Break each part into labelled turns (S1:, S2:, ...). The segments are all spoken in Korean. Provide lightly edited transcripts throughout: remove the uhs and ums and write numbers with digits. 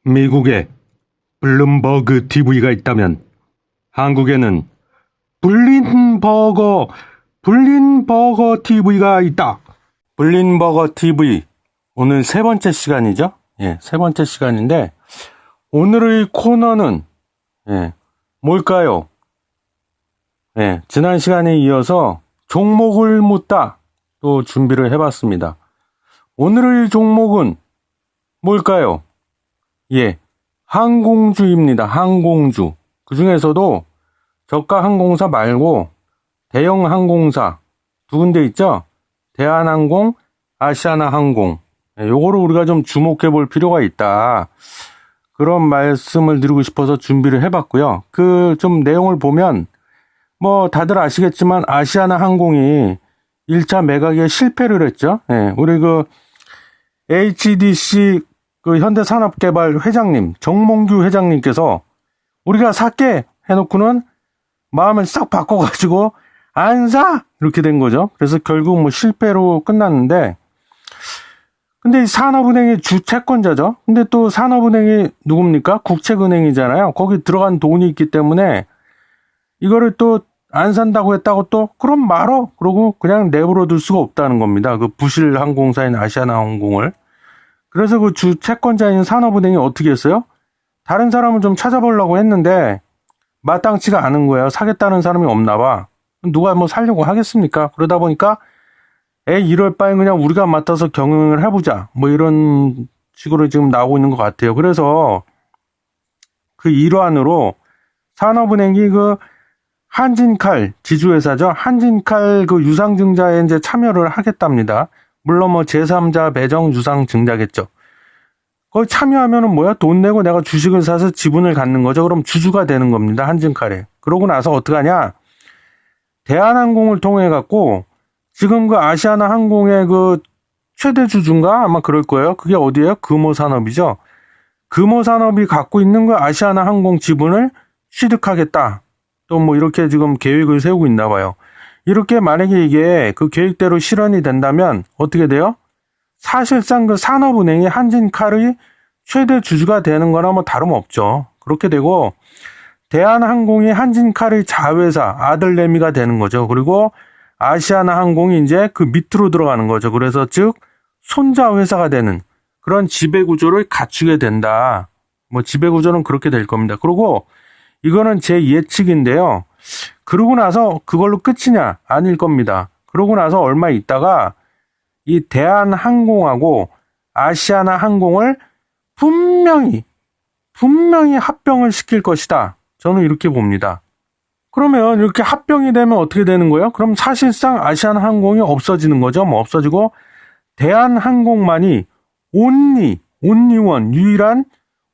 S1: 미국에 블룸버그 TV가 있다면 한국에는 블린버거 TV가 있다. 블린버거 TV 오늘 세 번째 시간이죠? 세 번째 시간인데 오늘의 코너는 뭘까요? 지난 시간에 이어서 종목을 묻다 또 준비를 해봤습니다. 오늘의 종목은 뭘까요? 항공주입니다. 항공주. 그 중에서도 저가 항공사 말고 대형 항공사 두 군데 있죠? 대한항공, 아시아나항공. 요거를 우리가 좀 주목해 볼 필요가 있다. 그런 말씀을 드리고 싶어서 준비를 해봤고요. 그 좀 내용을 보면 뭐 다들 아시겠지만 아시아나항공이 1차 매각에 실패를 했죠. 우리 그 HDC 그 현대산업개발 회장님, 정몽규 회장님께서 우리가 살게 해놓고는 마음을 싹 바꿔가지고 안 사! 이렇게 된 거죠. 그래서 결국 뭐 실패로 끝났는데, 근데 이 산업은행의 주채권자죠. 근데 또 산업은행이 누굽니까? 국책은행이잖아요. 거기 들어간 돈이 있기 때문에 이거를 또 안 산다고 했다고 또 그럼 말어. 그러고 그냥 내버려 둘 수가 없다는 겁니다. 그 부실 항공사인 아시아나항공을. 그래서 그 주채권자인 산업은행이 어떻게 했어요? 다른 사람을 좀 찾아보려고 했는데 마땅치가 않은 거예요. 사겠다는 사람이 없나 봐. 누가 뭐 살려고 하겠습니까? 그러다 보니까 이럴 바엔 그냥 우리가 맡아서 경영을 해보자. 뭐 이런 식으로 지금 나오고 있는 것 같아요. 그래서 그 일환으로 산업은행이 그 한진칼 지주회사죠. 한진칼 그 유상증자에 이제 참여를 하겠답니다. 물론 뭐 제3자 배정 유상증자겠죠. 거기 참여하면은 뭐야? 돈 내고 내가 주식을 사서 지분을 갖는 거죠. 그럼 주주가 되는 겁니다. 한진칼에. 그러고 나서 어떡하냐? 대한항공을 통해 갖고 지금 그 아시아나항공의 그 최대 주주인가? 아마 그럴 거예요. 그게 어디예요? 금호산업이죠. 금호산업이 갖고 있는 그 아시아나항공 지분을 취득하겠다. 또 뭐 이렇게 지금 계획을 세우고 있나 봐요. 이렇게 만약에 이게 그 계획대로 실현이 된다면 어떻게 돼요? 사실상 그 산업은행이 한진칼의 최대 주주가 되는 거나 뭐 다름없죠. 그렇게 되고 대한항공이 한진칼의 자회사 아들내미가 되는 거죠. 그리고 아시아나항공이 이제 그 밑으로 들어가는 거죠. 그래서 즉 손자회사가 되는 그런 지배구조를 갖추게 된다. 뭐 지배구조는 그렇게 될 겁니다. 그리고 이거는 제 예측인데요. 그러고 나서 그걸로 끝이냐? 아닐 겁니다. 그러고 나서 얼마 있다가 이 대한항공하고 아시아나항공을 분명히 합병을 시킬 것이다. 저는 이렇게 봅니다. 그러면 이렇게 합병이 되면 어떻게 되는 거예요? 그럼 사실상 아시아나항공이 없어지는 거죠. 뭐 없어지고 대한항공만이 온리원 유일한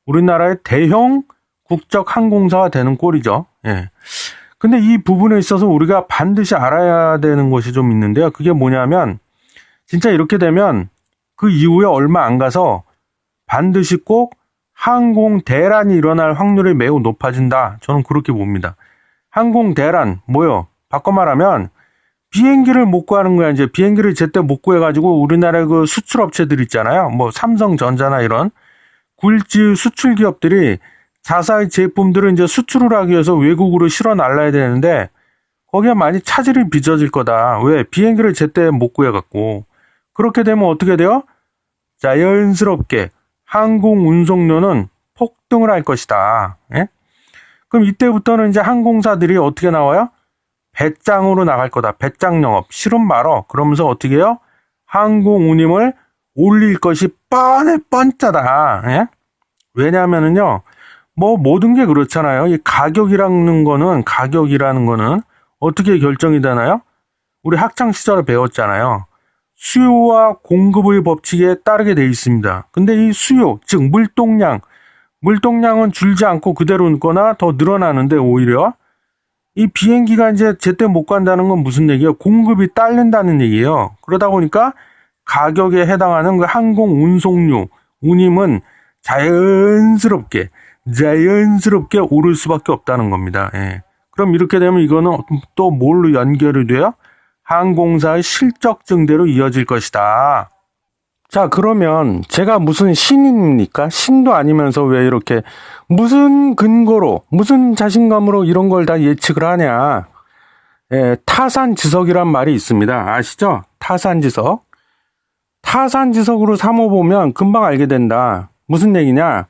S1: 우리나라의 대형 국적 항공사가 되는 꼴이죠. 근데 이 부분에 있어서 우리가 반드시 알아야 되는 것이 좀 있는데요. 그게 뭐냐면 진짜 이렇게 되면 그 이후에 얼마 안 가서 반드시 꼭 항공 대란이 일어날 확률이 매우 높아진다. 저는 그렇게 봅니다. 항공 대란 뭐요? 바꿔 말하면 비행기를 못 구하는 거야. 이제 비행기를 제때 못 구해가지고 우리나라의 그 수출업체들 있잖아요. 뭐 삼성전자나 이런 굴지 수출 기업들이 자사의 제품들을 이제 수출을 하기 위해서 외국으로 실어 날라야 되는데 거기에 많이 차질이 빚어질 거다. 왜? 비행기를 제때 못 구해갖고. 그렇게 되면 어떻게 돼요? 자연스럽게 항공 운송료는 폭등을 할 것이다. 그럼 이때부터는 이제 항공사들이 어떻게 나와요? 배짱으로 나갈 거다. 배짱 영업. 싫음 말어. 그러면서 어떻게 해요? 항공 운임을 올릴 것이 뻔해 뻔짜다. 왜냐하면은요. 뭐 모든 게 그렇잖아요. 이 가격이라는 거는 어떻게 결정이 되나요? 우리 학창 시절에 배웠잖아요. 수요와 공급의 법칙에 따르게 돼 있습니다. 근데 이 수요, 즉 물동량은 줄지 않고 그대로 있거나 더 늘어나는데 오히려 이 비행기가 이제 제때 못 간다는 건 무슨 얘기예요? 공급이 딸린다는 얘기예요. 그러다 보니까 가격에 해당하는 그 항공 운송료, 운임은 자연스럽게 오를 수밖에 없다는 겁니다. 그럼 이렇게 되면 이거는 또 뭘로 연결이 돼요? 항공사의 실적 증대로 이어질 것이다. 자, 그러면 제가 무슨 신입니까? 신도 아니면서 왜 이렇게 무슨 근거로, 무슨 자신감으로 이런 걸 다 예측을 하냐. 타산지석이란 말이 있습니다. 아시죠? 타산지석. 타산지석으로 삼어보면 금방 알게 된다. 무슨 얘기냐?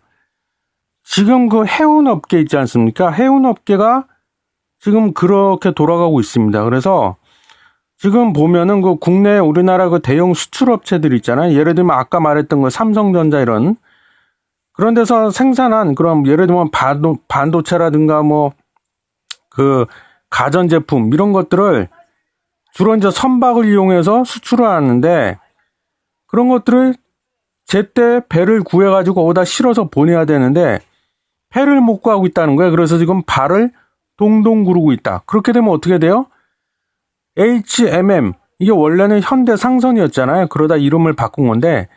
S1: 지금 그 해운업계 있지 않습니까? 해운업계가 지금 그렇게 돌아가고 있습니다. 그래서 지금 보면은 그 국내 우리나라 그 대형 수출업체들 있잖아요. 예를 들면 아까 말했던 거 삼성전자 이런 그런 데서 생산한 그럼 예를 들면 반도체라든가 뭐 그 가전제품 이런 것들을 주로 이제 선박을 이용해서 수출을 하는데 그런 것들을 제때 배를 구해가지고 어디다 실어서 보내야 되는데 배를 못 구하고 있다는 거예요. 그래서 지금 발을 동동 구르고 있다. 그렇게 되면 어떻게 돼요? HMM 이게 원래는 현대상선이었잖아요. 그러다 이름을 바꾼 건데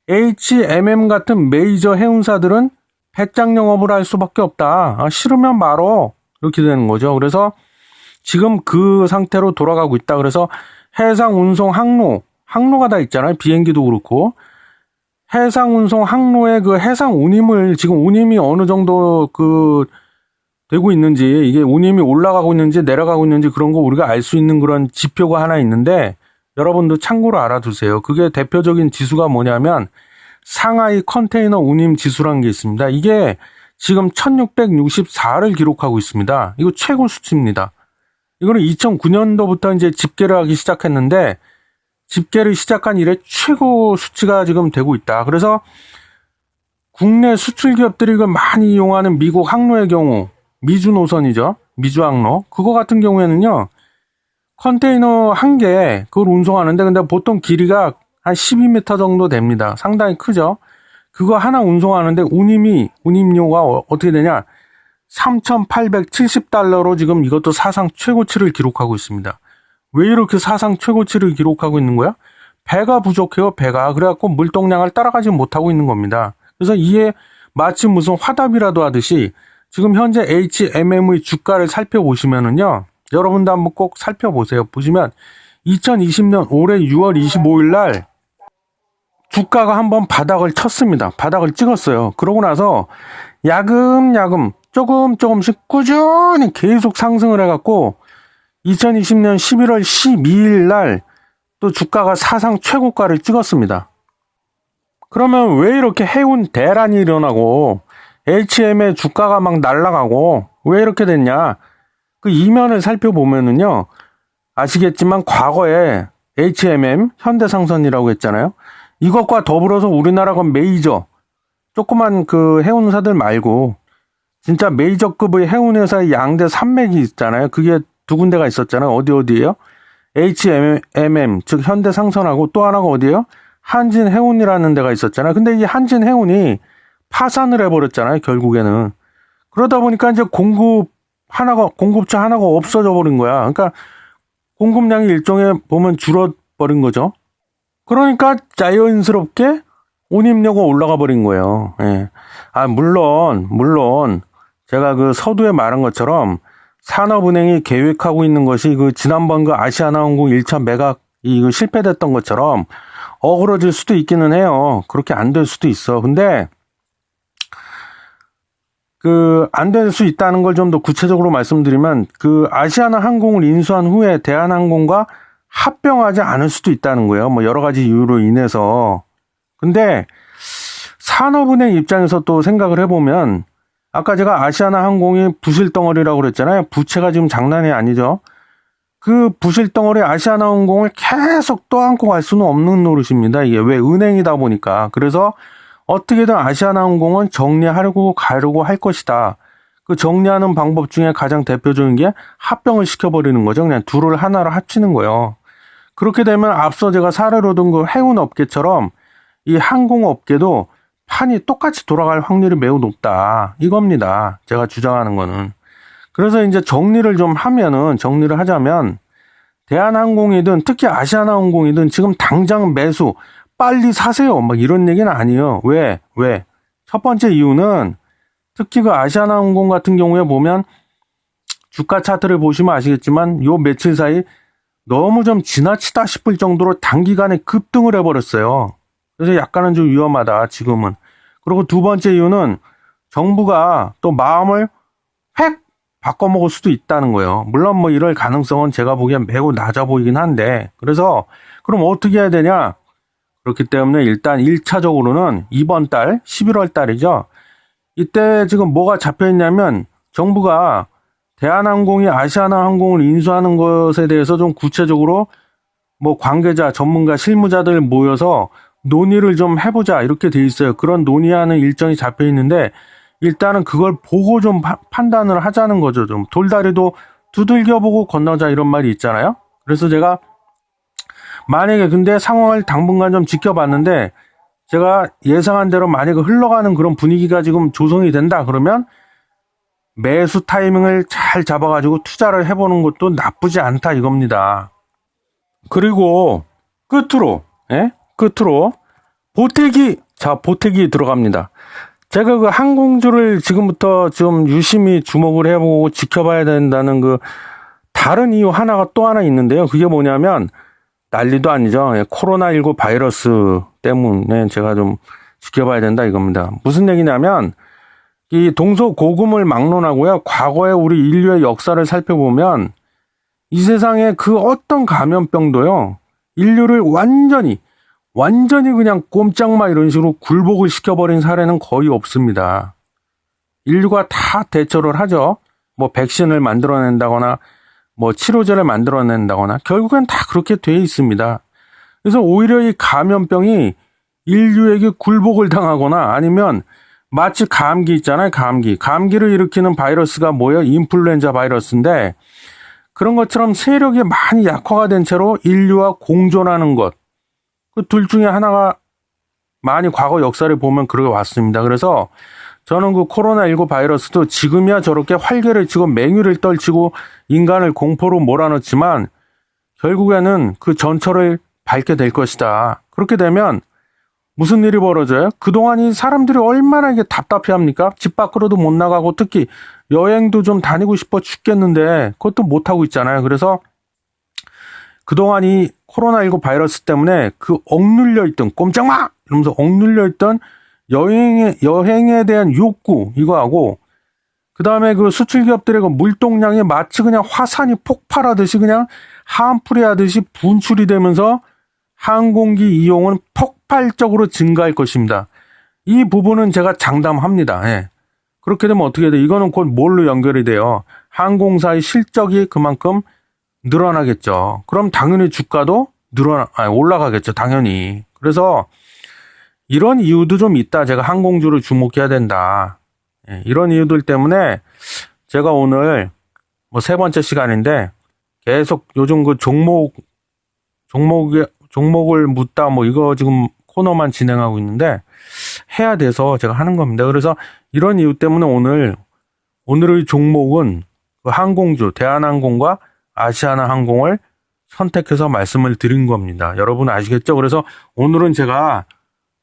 S1: HMM 같은 메이저 해운사들은 배짱 영업을 할 수밖에 없다. 싫으면 말어. 이렇게 되는 거죠. 그래서 지금 그 상태로 돌아가고 있다. 그래서 해상 운송 항로가 다 있잖아요. 비행기도 그렇고 해상 운송 항로의 그 해상 운임을 지금 운임이 어느 정도 되고 있는지 이게 운임이 올라가고 있는지 내려가고 있는지 그런 거 우리가 알 수 있는 그런 지표가 하나 있는데 여러분도 참고로 알아두세요. 그게 대표적인 지수가 뭐냐면 상하이 컨테이너 운임 지수라는 게 있습니다. 이게 지금 1664를 기록하고 있습니다. 이거 최고 수치입니다. 이거는 2009년도부터 이제 집계를 하기 시작했는데 집계를 시작한 이래 최고 수치가 지금 되고 있다. 그래서 국내 수출 기업들이 이걸 많이 이용하는 미국 항로의 경우 미주 노선이죠. 미주 항로. 그거 같은 경우에는요. 컨테이너 한 개 그걸 운송하는데 근데 보통 길이가 한 12m 정도 됩니다. 상당히 크죠. 그거 하나 운송하는데 운임료가 어떻게 되냐? 3,870달러로 지금 이것도 사상 최고치를 기록하고 있습니다. 왜 이렇게 사상 최고치를 기록하고 있는 거야? 배가 부족해요, 배가. 그래갖고 물동량을 따라가지 못하고 있는 겁니다. 그래서 이게 마치 무슨 화답이라도 하듯이 지금 현재 HMM의 주가를 살펴보시면은요. 여러분도 한번 꼭 살펴보세요. 보시면 2020년 올해 6월 25일 날 주가가 한번 바닥을 쳤습니다. 바닥을 찍었어요. 그러고 나서 야금야금 조금씩 꾸준히 계속 상승을 해갖고 2020년 11월 12일 날 또 주가가 사상 최고가를 찍었습니다. 그러면 왜 이렇게 해운 대란이 일어나고 HM의 주가가 막 날아가고 왜 이렇게 됐냐? 그 이면을 살펴보면은요. 아시겠지만 과거에 HMM 현대상선이라고 했잖아요. 이것과 더불어서 우리나라가 메이저 조그만 그 해운사들 말고 진짜 메이저급의 해운회사의 양대 산맥이 있잖아요. 그게 두 군데가 있었잖아요. 어디예요? HMM 즉 현대상선하고 또 하나가 어디예요? 한진해운이라는 데가 있었잖아요. 근데 이 한진해운이 파산을 해버렸잖아요. 결국에는. 그러다 보니까 이제 공급처 하나가 없어져 버린 거야. 그러니까 공급량이 일종의 보면 줄어버린 거죠. 그러니까 자연스럽게 운임료가 올라가 버린 거예요. 예. 물론 제가 그 서두에 말한 것처럼 산업은행이 계획하고 있는 것이 그 지난번 그 아시아나항공 1차 매각 이거 실패됐던 것처럼 어그러질 수도 있기는 해요. 그렇게 안 될 수도 있어. 근데 안 될 수 있다는 걸 좀 더 구체적으로 말씀드리면 그 아시아나 항공을 인수한 후에 대한항공과 합병하지 않을 수도 있다는 거예요. 뭐 여러 가지 이유로 인해서. 근데 산업은행 입장에서 또 생각을 해보면 아까 제가 아시아나 항공이 부실덩어리라고 그랬잖아요. 부채가 지금 장난이 아니죠. 그 부실덩어리 아시아나 항공을 계속 떠안고 갈 수는 없는 노릇입니다. 이게 왜 은행이다 보니까. 그래서 어떻게든 아시아나 항공은 정리하려고 가려고 할 것이다. 그 정리하는 방법 중에 가장 대표적인 게 합병을 시켜버리는 거죠. 그냥 둘을 하나로 합치는 거예요. 그렇게 되면 앞서 제가 사례로 든 그 해운업계처럼 이 항공업계도 판이 똑같이 돌아갈 확률이 매우 높다. 이겁니다. 제가 주장하는 거는. 그래서 이제 정리를 하자면 대한항공이든 특히 아시아나항공이든 지금 당장 매수 빨리 사세요. 막 이런 얘기는 아니에요. 왜? 첫 번째 이유는 특히 그 아시아나항공 같은 경우에 보면 주가 차트를 보시면 아시겠지만 요 며칠 사이 너무 좀 지나치다 싶을 정도로 단기간에 급등을 해버렸어요. 그래서 약간은 좀 위험하다, 지금은. 그리고 두 번째 이유는 정부가 또 마음을 획 바꿔먹을 수도 있다는 거예요. 물론 뭐 이럴 가능성은 제가 보기엔 매우 낮아 보이긴 한데, 그래서 그럼 어떻게 해야 되냐? 그렇기 때문에 일단 1차적으로는 이번 달 11월 달이죠. 이때 지금 뭐가 잡혀 있냐면 정부가 대한항공이 아시아나항공을 인수하는 것에 대해서 좀 구체적으로 뭐 관계자, 전문가, 실무자들 모여서 논의를 좀 해보자 이렇게 돼 있어요. 그런 논의하는 일정이 잡혀 있는데 일단은 그걸 보고 좀 판단을 하자는 거죠. 좀 돌다리도 두들겨보고 건너자 이런 말이 있잖아요. 그래서 제가 만약에 근데 상황을 당분간 좀 지켜봤는데 제가 예상한 대로 만약에 흘러가는 그런 분위기가 지금 조성이 된다 그러면 매수 타이밍을 잘 잡아가지고 투자를 해보는 것도 나쁘지 않다 이겁니다. 그리고 끝으로 보태기 들어갑니다. 제가 그 항공주를 지금부터 좀 유심히 주목을 해보고 지켜봐야 된다는 그 다른 이유 하나가 또 하나 있는데요. 그게 뭐냐면 난리도 아니죠. 코로나19 바이러스 때문에 제가 좀 지켜봐야 된다 이겁니다. 무슨 얘기냐면 이 동서고금을 막론하고요. 과거의 우리 인류의 역사를 살펴보면 이 세상에 그 어떤 감염병도요. 인류를 완전히 그냥 꼼짝마 이런 식으로 굴복을 시켜버린 사례는 거의 없습니다. 인류가 다 대처를 하죠. 뭐 백신을 만들어낸다거나 뭐 치료제를 만들어낸다거나 결국엔 다 그렇게 돼 있습니다. 그래서 오히려 이 감염병이 인류에게 굴복을 당하거나 아니면 마치 감기 있잖아요. 감기를 일으키는 바이러스가 뭐예요? 인플루엔자 바이러스인데 그런 것처럼 세력이 많이 약화가 된 채로 인류와 공존하는 것. 그 둘 중에 하나가 많이 과거 역사를 보면 그렇게 왔습니다. 그래서 저는 그 코로나19 바이러스도 지금이야 저렇게 활개를 치고 맹위를 떨치고 인간을 공포로 몰아넣지만 결국에는 그 전철을 밟게 될 것이다. 그렇게 되면 무슨 일이 벌어져요? 그동안 이 사람들이 얼마나 이게 답답해합니까? 집 밖으로도 못 나가고 특히 여행도 좀 다니고 싶어 죽겠는데 그것도 못하고 있잖아요. 그래서 그동안 이 코로나19 바이러스 때문에 그 억눌려 있던 꼼짝마! 이러면서 억눌려 있던 여행에 대한 욕구 이거하고 그 다음에 그 수출 기업들의 그 물동량이 마치 그냥 화산이 폭발하듯이 그냥 한풀이 하듯이 분출이 되면서 항공기 이용은 폭발적으로 증가할 것입니다. 이 부분은 제가 장담합니다. 예. 그렇게 되면 어떻게 돼요? 이거는 곧 뭘로 연결이 돼요? 항공사의 실적이 그만큼 늘어나겠죠. 그럼 당연히 주가도 올라가겠죠. 당연히. 그래서 이런 이유도 좀 있다. 제가 항공주를 주목해야 된다. 예, 이런 이유들 때문에 제가 오늘 뭐 세 번째 시간인데 계속 요즘 그 종목을 묻다 뭐 이거 지금 코너만 진행하고 있는데 해야 돼서 제가 하는 겁니다. 그래서 이런 이유 때문에 오늘의 종목은 그 항공주 대한항공과 아시아나항공을 선택해서 말씀을 드린 겁니다. 여러분 아시겠죠? 그래서 오늘은 제가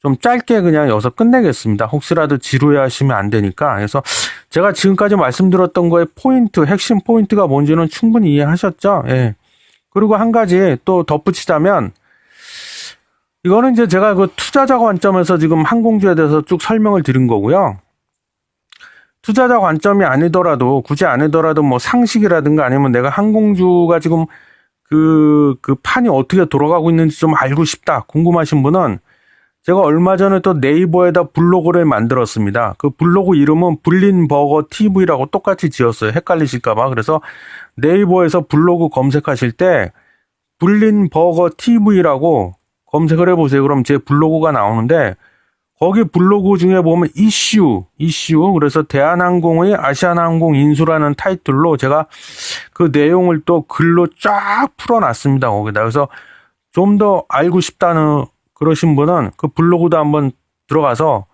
S1: 좀 짧게 그냥 여기서 끝내겠습니다. 혹시라도 지루해 하시면 안 되니까. 그래서 제가 지금까지 말씀드렸던 거의 핵심 포인트가 뭔지는 충분히 이해하셨죠? 예. 그리고 한 가지 또 덧붙이자면 이거는 이제 제가 그 투자자 관점에서 지금 항공주에 대해서 쭉 설명을 드린 거고요. 투자자 관점이 굳이 아니더라도 뭐 상식이라든가 아니면 내가 항공주가 지금 그 판이 어떻게 돌아가고 있는지 좀 알고 싶다. 궁금하신 분은 제가 얼마 전에 또 네이버에다 블로그를 만들었습니다. 그 블로그 이름은 블린버거 TV라고 똑같이 지었어요. 헷갈리실까봐. 그래서 네이버에서 블로그 검색하실 때 블린버거 TV라고 검색을 해보세요. 그럼 제 블로그가 나오는데 거기 블로그 중에 보면 이슈 그래서 대한항공의 아시아나항공 인수라는 타이틀로 제가 그 내용을 또 글로 쫙 풀어놨습니다. 거기다. 그래서 좀 더 알고 싶다는 그러신 분은 그 블로그도 한번 들어가서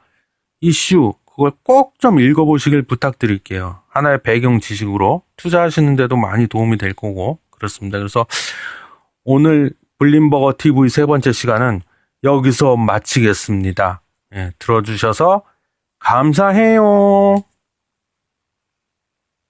S1: 이슈 그걸 꼭 좀 읽어보시길 부탁드릴게요. 하나의 배경 지식으로 투자하시는데도 많이 도움이 될 거고 그렇습니다. 그래서 오늘 블린버거 TV 세 번째 시간은 여기서 마치겠습니다. 예, 들어주셔서 감사해요.